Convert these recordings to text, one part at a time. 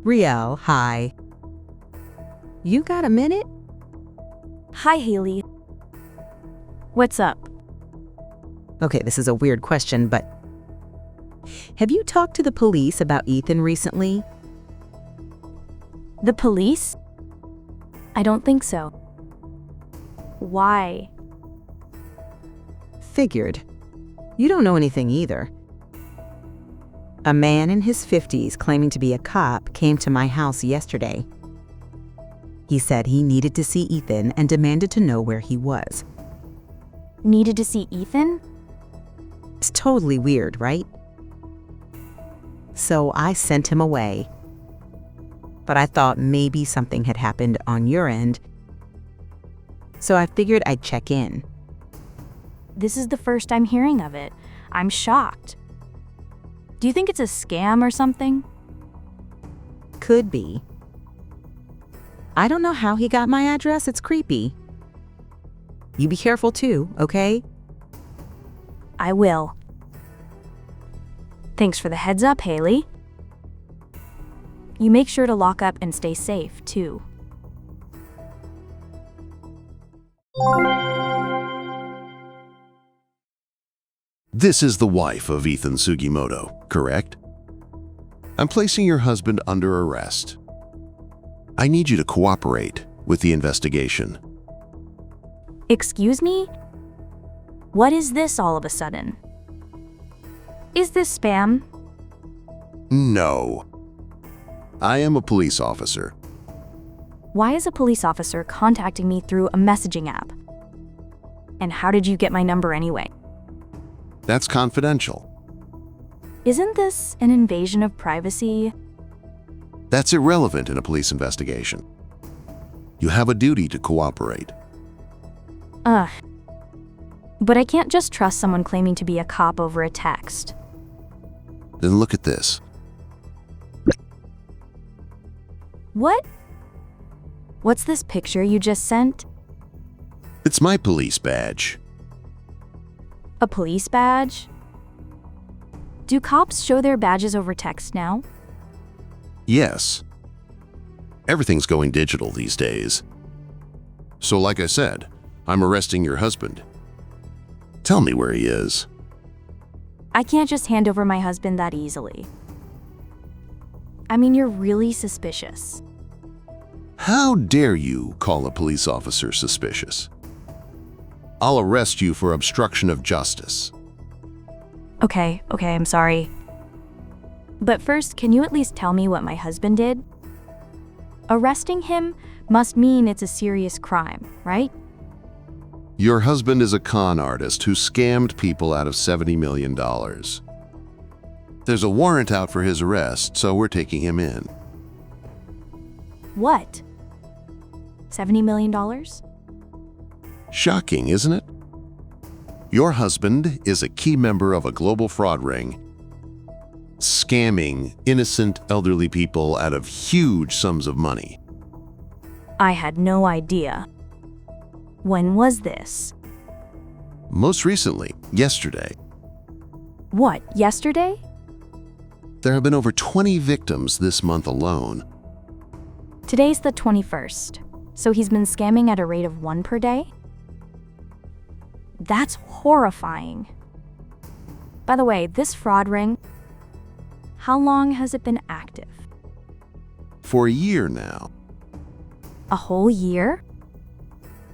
Riel, hi. You got a minute? Hi, Haley. What's up? Okay, this is a weird question, but have you talked to the police about Ethan recently? The police? I don't think so. Why? Figured. You don't know anything either. A man in his 50s claiming to be a cop came to my house yesterday. He said he needed to see Ethan and demanded to know where he was. Needed to see Ethan? It's totally weird, right? So I sent him away. But I thought maybe something had happened on your end, so I figured I'd check in. This is the first I'm hearing of it. I'm shocked. Do you think it's a scam or something? Could be. I don't know how he got my address. It's creepy. You be careful too, okay? I will. Thanks for the heads up, Haley. You make sure to lock up and stay safe, too. This is the wife of Ethan Sugimoto, correct? I'm placing your husband under arrest. I need you to cooperate with the investigation. Excuse me? What is this all of a sudden? Is this spam? No. I am a police officer. Why is a police officer contacting me through a messaging app? And how did you get my number anyway? That's confidential. Isn't this an invasion of privacy? That's irrelevant in a police investigation. You have a duty to cooperate. But I can't just trust someone claiming to be a cop over a text. Then look at this. What? What's this picture you just sent? It's my police badge. A police badge? Do cops show their badges over text now? Yes. Everything's going digital these days. So like I said, I'm arresting your husband. Tell me where he is. I can't just hand over my husband that easily. I mean, you're really suspicious. How dare you call a police officer suspicious? I'll arrest you for obstruction of justice. Okay, I'm sorry. But first, can you at least tell me what my husband did? Arresting him must mean it's a serious crime, right? Your husband is a con artist who scammed people out of $70 million. There's a warrant out for his arrest, so we're taking him in. What? $70 million? Shocking, isn't it? Your husband is a key member of a global fraud ring, scamming innocent elderly people out of huge sums of money. I had no idea. When was this? Most recently, yesterday. What, yesterday? There have been over 20 victims this month alone. Today's the 21st, so he's been scamming at a rate of 1 per day? That's horrifying. By the way, this fraud ring, how long has it been active? For a year now. A whole year?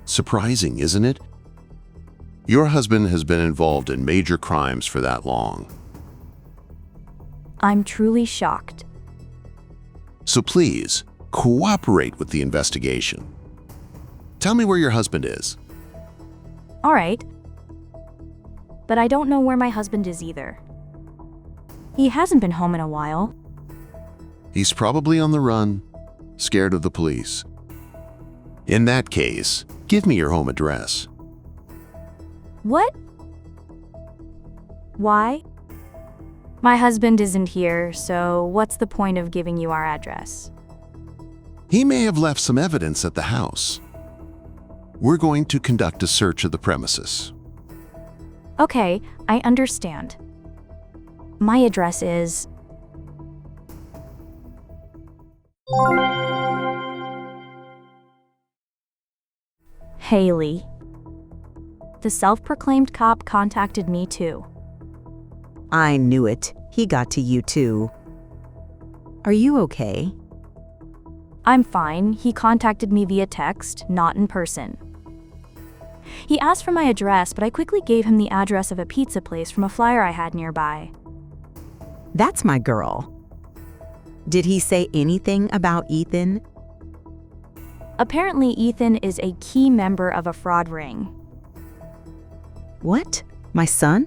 Surprising, isn't it? Your husband has been involved in major crimes for that long. I'm truly shocked. So please, cooperate with the investigation. Tell me where your husband is. All right. But I don't know where my husband is either. He hasn't been home in a while. He's probably on the run, scared of the police. In that case, give me your home address. What? Why? My husband isn't here, so what's the point of giving you our address? He may have left some evidence at the house. We're going to conduct a search of the premises. Okay, I understand. My address is Haley. The self-proclaimed cop contacted me too. I knew it. He got to you too. Are you okay? I'm fine. He contacted me via text, not in person. He asked for my address, but I quickly gave him the address of a pizza place from a flyer I had nearby. That's my girl. Did he say anything about Ethan? Apparently, Ethan is a key member of a fraud ring. What? My son?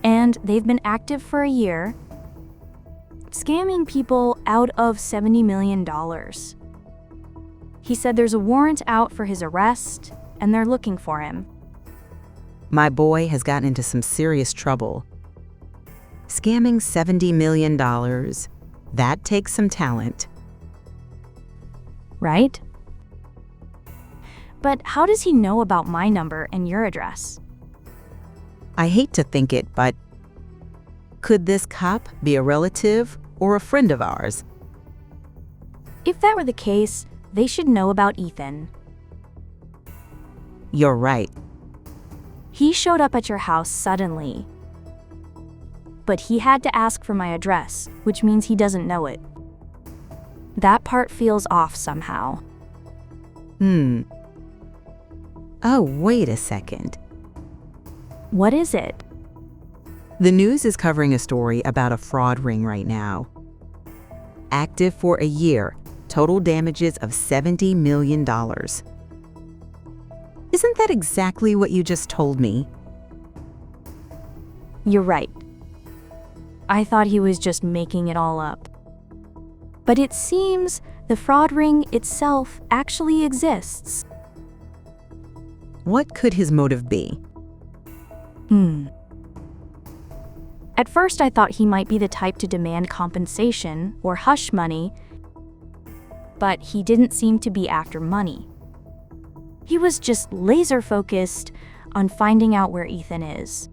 And they've been active for a year, scamming people out of $70 million. He said there's a warrant out for his arrest, and they're looking for him. My boy has gotten into some serious trouble. Scamming $70 million, that takes some talent. Right? But how does he know about my number and your address? I hate to think it, but could this cop be a relative or a friend of ours? If that were the case, they should know about Ethan. You're right. He showed up at your house suddenly. But he had to ask for my address, which means he doesn't know it. That part feels off somehow. Oh, wait a second. What is it? The news is covering a story about a fraud ring right now. Active for a year, total damages of $70 million. Isn't that exactly what you just told me? You're right. I thought he was just making it all up. But it seems the fraud ring itself actually exists. What could his motive be? At first, I thought he might be the type to demand compensation or hush money, but he didn't seem to be after money. He was just laser-focused on finding out where Ethan is.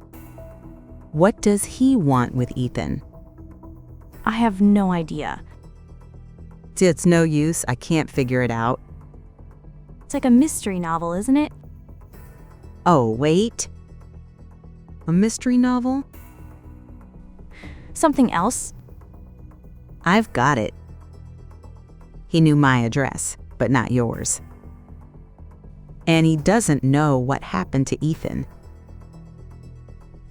What does he want with Ethan? I have no idea. It's no use, I can't figure it out. It's like a mystery novel, isn't it? Oh, wait. A mystery novel? Something else? I've got it. He knew my address, but not yours. And he doesn't know what happened to Ethan.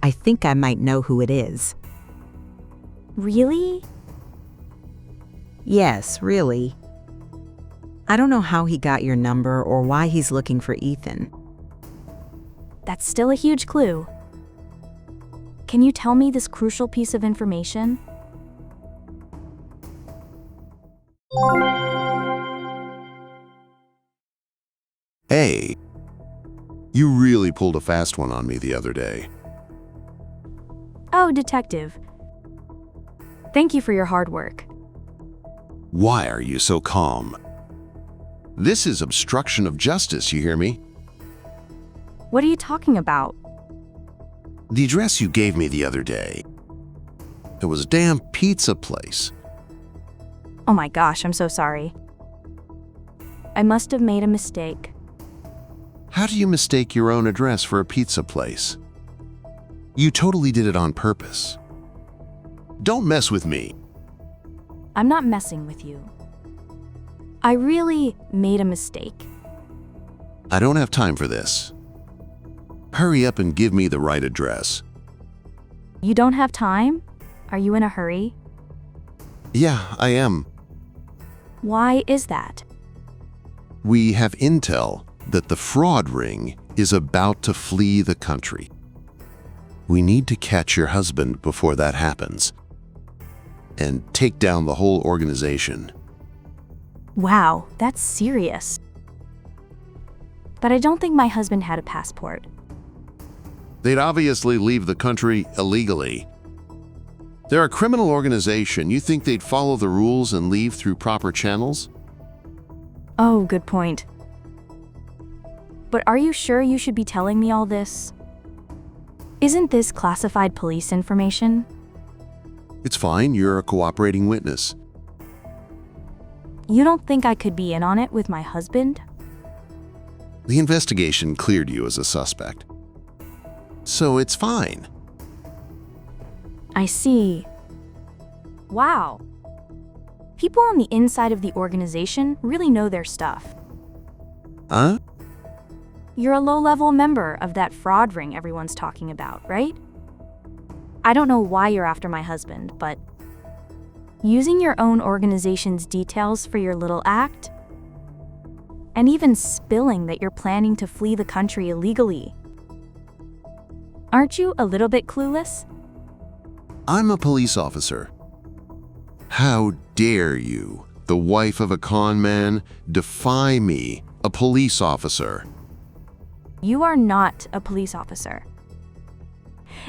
I think I might know who it is. Really? Yes, really. I don't know how he got your number or why he's looking for Ethan. That's still a huge clue. Can you tell me this crucial piece of information? Hey, you really pulled a fast one on me the other day. Oh, detective. Thank you for your hard work. Why are you so calm? This is obstruction of justice, you hear me? What are you talking about? The address you gave me the other day. It was a damn pizza place. Oh my gosh, I'm so sorry. I must have made a mistake. How do you mistake your own address for a pizza place? You totally did it on purpose. Don't mess with me. I'm not messing with you. I really made a mistake. I don't have time for this. Hurry up and give me the right address. You don't have time? Are you in a hurry? Yeah, I am. Why is that? We have intel that the fraud ring is about to flee the country. We need to catch your husband before that happens and take down the whole organization. Wow, that's serious. But I don't think my husband had a passport. They'd obviously leave the country illegally. They're a criminal organization. You think they'd follow the rules and leave through proper channels? Oh, good point. But are you sure you should be telling me all this? Isn't this classified police information? It's fine, you're a cooperating witness. You don't think I could be in on it with my husband? The investigation cleared you as a suspect. So it's fine. I see. Wow. People on the inside of the organization really know their stuff. Huh? You're a low-level member of that fraud ring everyone's talking about, right? I don't know why you're after my husband, but using your own organization's details for your little act, and even spilling that you're planning to flee the country illegally. Aren't you a little bit clueless? I'm a police officer. How dare you, the wife of a con man, defy me, a police officer? You are not a police officer.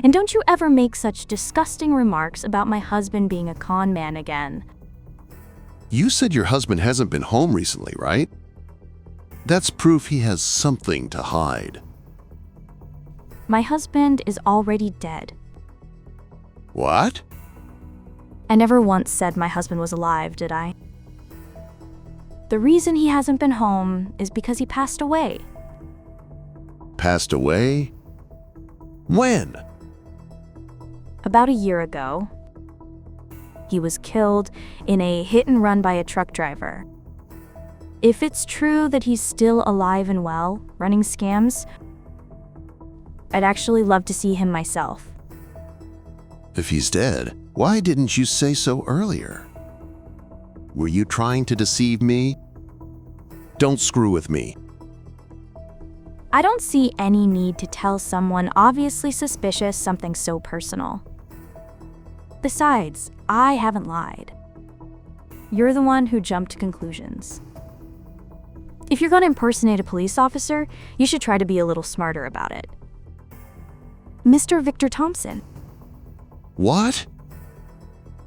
And don't you ever make such disgusting remarks about my husband being a con man again. You said your husband hasn't been home recently, right? That's proof he has something to hide. My husband is already dead. What? I never once said my husband was alive, did I? The reason he hasn't been home is because he passed away. Passed away? When? About a year ago. He was killed in a hit and run by a truck driver. If it's true that he's still alive and well, running scams, I'd actually love to see him myself. If he's dead, why didn't you say so earlier? Were you trying to deceive me? Don't screw with me. I don't see any need to tell someone obviously suspicious something so personal. Besides, I haven't lied. You're the one who jumped to conclusions. If you're going to impersonate a police officer, you should try to be a little smarter about it. Mr. Victor Thompson. What?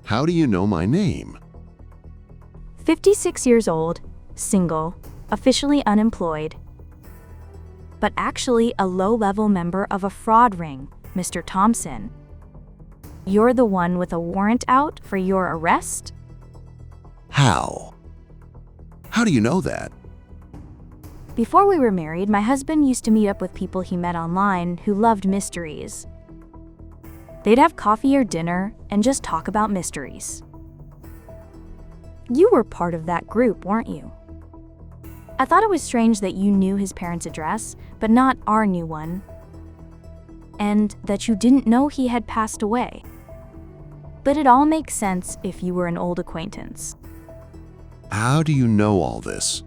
How do you know my name? 56 years old, single, officially unemployed, but actually a low-level member of a fraud ring, Mr. Thompson. You're the one with a warrant out for your arrest? How? How do you know that? Before we were married, my husband used to meet up with people he met online who loved mysteries. They'd have coffee or dinner and just talk about mysteries. You were part of that group, weren't you? I thought it was strange that you knew his parents' address, but not our new one, and that you didn't know he had passed away. But it all makes sense if you were an old acquaintance. How do you know all this?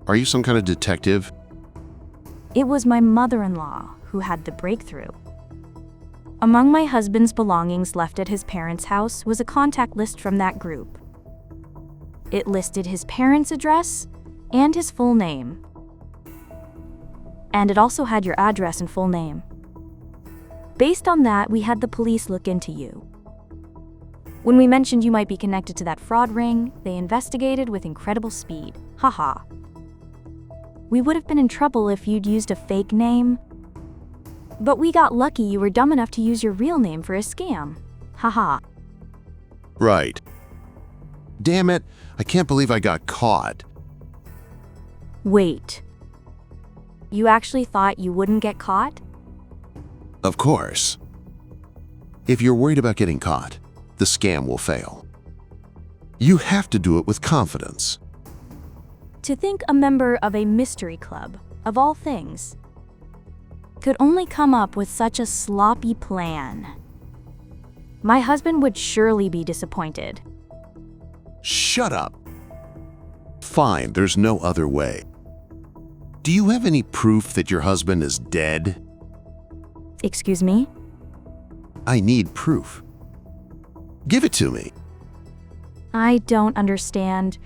Are you some kind of detective? It was my mother-in-law who had the breakthrough. Among my husband's belongings left at his parents' house was a contact list from that group. It listed his parents' address and his full name. And it also had your address and full name. Based on that, we had the police look into you. When we mentioned you might be connected to that fraud ring, they investigated with incredible speed. Haha. We would have been in trouble if you'd used a fake name. But we got lucky you were dumb enough to use your real name for a scam. Haha. Right. Damn it, I can't believe I got caught. Wait. You actually thought you wouldn't get caught? Of course. If you're worried about getting caught, the scam will fail. You have to do it with confidence. To think a member of a mystery club, of all things, could only come up with such a sloppy plan. My husband would surely be disappointed. Shut up. Fine, there's no other way. Do you have any proof that your husband is dead? Excuse me? I need proof. Give it to me. I don't understand.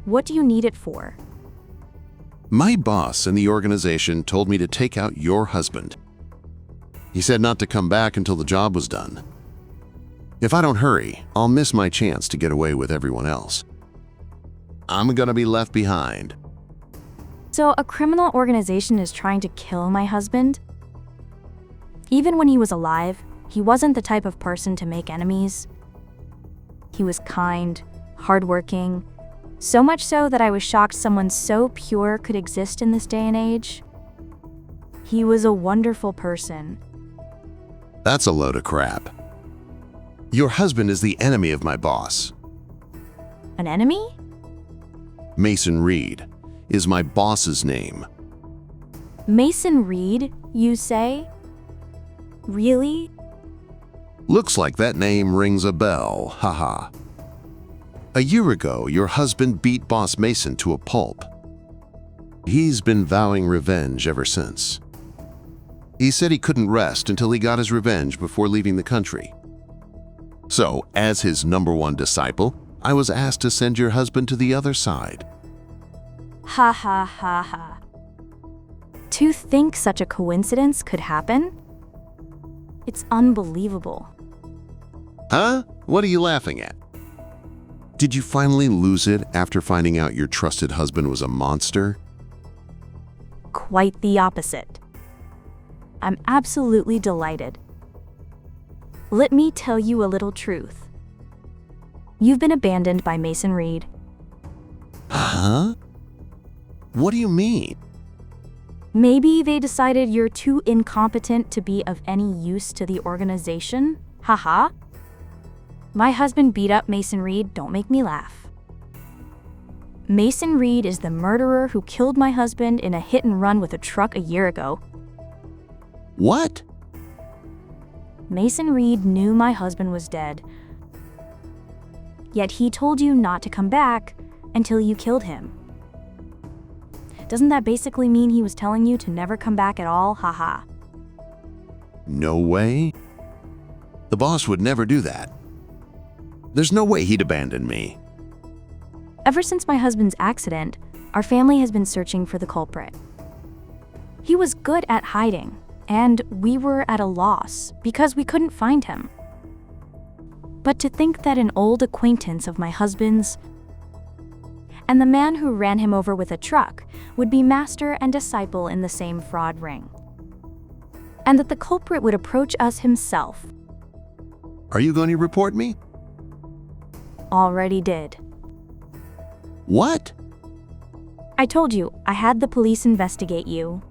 What do you need it for? My boss in the organization told me to take out your husband. He said not to come back until the job was done. If I don't hurry, I'll miss my chance to get away with everyone else. I'm gonna be left behind. So a criminal organization is trying to kill my husband? Even when he was alive, he wasn't the type of person to make enemies. He was kind, hardworking, so much so that I was shocked someone so pure could exist in this day and age. He was a wonderful person. That's a load of crap. Your husband is the enemy of my boss. An enemy? Mason Reed is my boss's name. Mason Reed, you say? Really? Looks like that name rings a bell, haha. A year ago, your husband beat Boss Mason to a pulp. He's been vowing revenge ever since. He said he couldn't rest until he got his revenge before leaving the country. So, as his #1 disciple, I was asked to send your husband to the other side. Ha ha ha ha. To think such a coincidence could happen? It's unbelievable. Huh? What are you laughing at? Did you finally lose it after finding out your trusted husband was a monster? Quite the opposite. I'm absolutely delighted. Let me tell you a little truth. You've been abandoned by Mason Reed. Huh? What do you mean? Maybe they decided you're too incompetent to be of any use to the organization? Haha. My husband beat up Mason Reed, don't make me laugh. Mason Reed is the murderer who killed my husband in a hit and run with a truck a year ago. What? Mason Reed knew my husband was dead. Yet he told you not to come back until you killed him. Doesn't that basically mean he was telling you to never come back at all? Haha. No way. The boss would never do that. There's no way he'd abandon me. Ever since my husband's accident, our family has been searching for the culprit. He was good at hiding, and we were at a loss because we couldn't find him. But to think that an old acquaintance of my husband's and the man who ran him over with a truck would be master and disciple in the same fraud ring. And that the culprit would approach us himself. Are you going to report me? Already did. What? I told you, I had the police investigate you.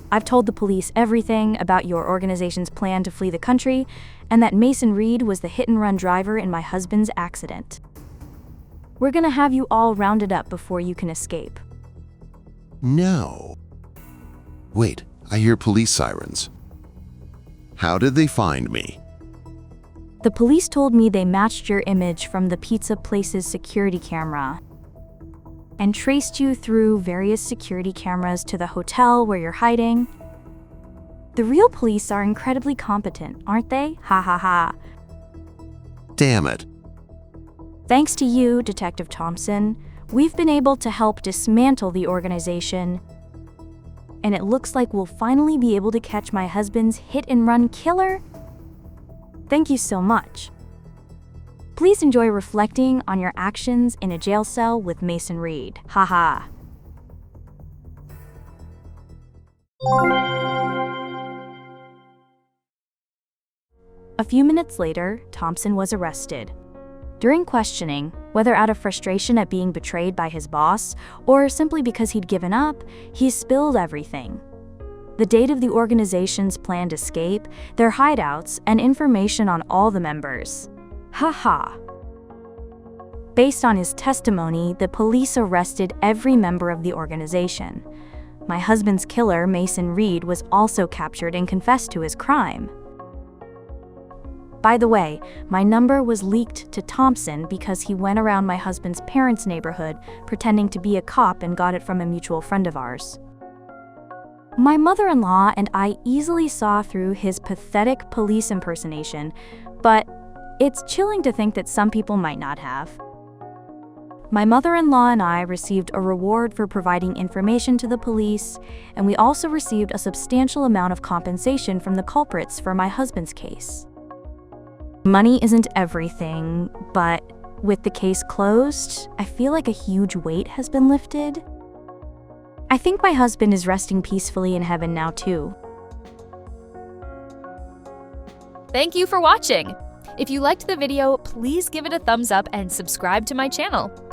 I've told the police everything about your organization's plan to flee the country, and that Mason Reed was the hit-and-run driver in my husband's accident. We're gonna have you all rounded up before you can escape. No. Wait, I hear police sirens. How did they find me? The police told me they matched your image from the pizza place's security camera and traced you through various security cameras to the hotel where you're hiding. The real police are incredibly competent, aren't they? Ha ha ha. Damn it. Thanks to you, Detective Thompson, we've been able to help dismantle the organization. And it looks like we'll finally be able to catch my husband's hit-and-run killer. Thank you so much. Please enjoy reflecting on your actions in a jail cell with Mason Reed. Haha. A few minutes later, Thompson was arrested. During questioning, whether out of frustration at being betrayed by his boss or simply because he'd given up, he spilled everything. The date of the organization's planned escape, their hideouts, and information on all the members. Haha. Based on his testimony, the police arrested every member of the organization. My husband's killer, Mason Reed, was also captured and confessed to his crime. By the way, my number was leaked to Thompson because he went around my husband's parents' neighborhood pretending to be a cop and got it from a mutual friend of ours. My mother-in-law and I easily saw through his pathetic police impersonation, but it's chilling to think that some people might not have. My mother-in-law and I received a reward for providing information to the police, and we also received a substantial amount of compensation from the culprits for my husband's case. Money isn't everything, but with the case closed, I feel like a huge weight has been lifted. I think my husband is resting peacefully in heaven now too. Thank you for watching! If you liked the video, please give it a thumbs up and subscribe to my channel.